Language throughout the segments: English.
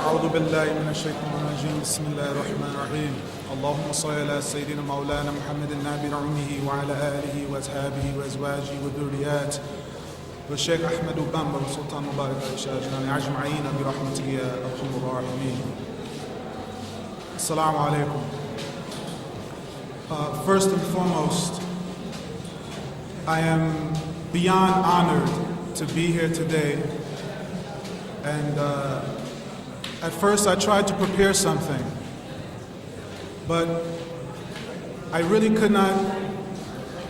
أعوذ بالله من الشيطان الرجيم بسم الله الرحمن الرحيم اللهم صل على سيدنا مولانا محمد النبي الأمي وعلى آله وأصحابه وأزواجه وذرياته والشيخ أحمد بامبا والسلطان مبارك الشاجناني أجمعين برحمتك يا أرحم الراحمين. Assalamu alaikum. First and foremost, I am beyond honored to be here today. And at first I tried to prepare something, but I really could not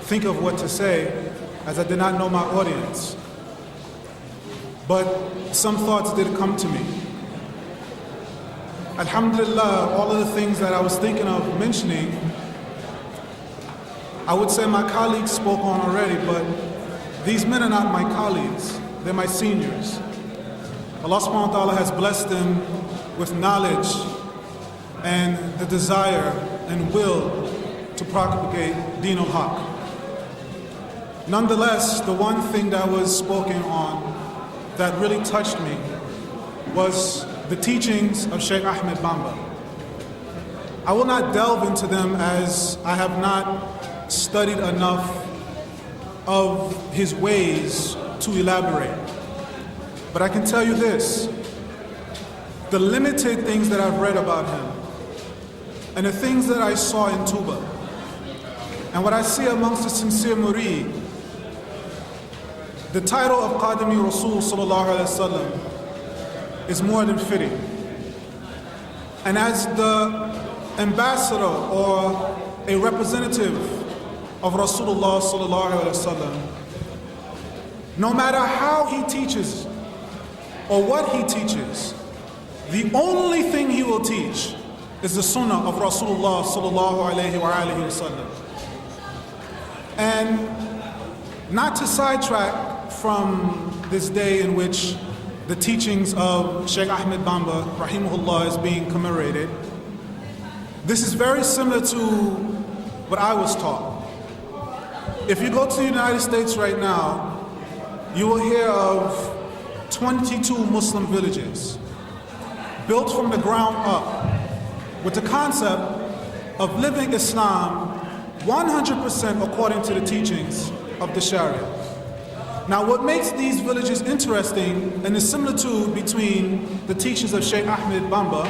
think of what to say as I did not know my audience. But some thoughts did come to me. Alhamdulillah, all of the things that I was thinking of mentioning, I would say my colleagues spoke on already, but these men are not my colleagues, they're my seniors. Allah subhanahu wa ta'ala has blessed them with knowledge and the desire and will to propagate Deen al-Haq. Nonetheless, the one thing that was spoken on that really touched me was the teachings of Sheikh Ahmed Bamba. I will not delve into them as I have not studied enough of his ways to elaborate. But I can tell you this, the limited things that I've read about him and the things that I saw in Tuba and what I see amongst the sincere murid, the title of Qadimi Rasul sallallahu alaihi wasallam is more than fitting. And as the ambassador or a representative of Rasulullah sallallahu alaihi wasallam, no matter how he teaches or what he teaches, the only thing he will teach is the sunnah of Rasulullah sallallahu alaihi wasallam. And not to sidetrack from this day in which the teachings of Sheikh Ahmed Bamba, rahimahullah, is being commemorated, this is very similar to what I was taught. If you go to the United States right now, you will hear of 22 Muslim villages built from the ground up with the concept of living Islam 100% according to the teachings of the Sharia. Now, what makes these villages interesting and the similitude between the teachings of Sheikh Ahmed Bamba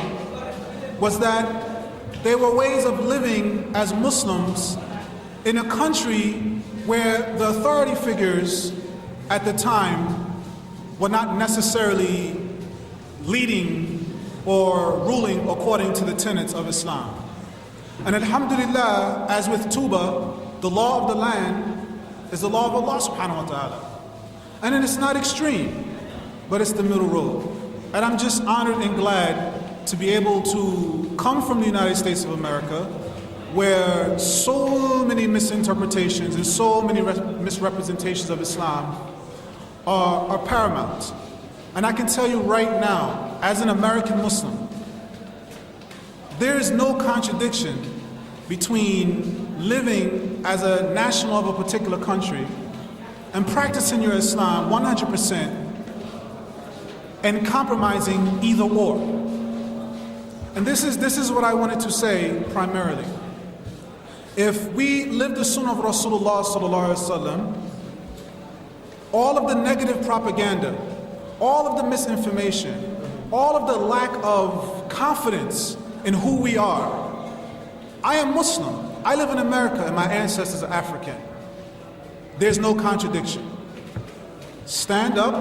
was that they were ways of living as Muslims in a country where the authority figures at the time were not necessarily leading or ruling according to the tenets of Islam. And alhamdulillah, as with Tuba, the law of the land is the law of Allah subhanahu wa ta'ala. And then it's not extreme, but it's the middle road. And I'm just honored and glad to be able to come from the United States of America, where so many misinterpretations and so many misrepresentations of Islam are paramount. And I can tell you right now, as an American Muslim, there is no contradiction between living as a national of a particular country and practicing your Islam 100% and compromising either or. And this is what I wanted to say primarily. If we live the sunnah of Rasulullah sallallahu alaihi wasallam, all of the negative propaganda, all of the misinformation, all of the lack of confidence in who we are. I am Muslim. I live in America and my ancestors are African. There's no contradiction. Stand up,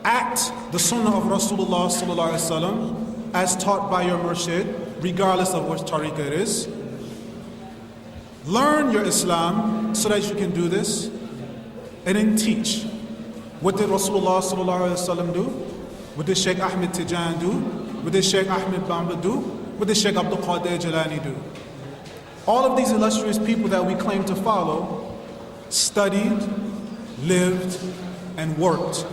act the sunnah of Rasulullah sallallahu alaihi wasallam as taught by your murshid, regardless of what tariqah it is. Learn your Islam so that you can do this, and then teach. What did Rasulullah sallallahu alaihi wasallam do? What did Sheikh Ahmed Tijan do? What did Sheikh Ahmed Bamba do? What did Sheikh Abdul Qadir Jilani do? All of these illustrious people that we claim to follow studied, lived, and worked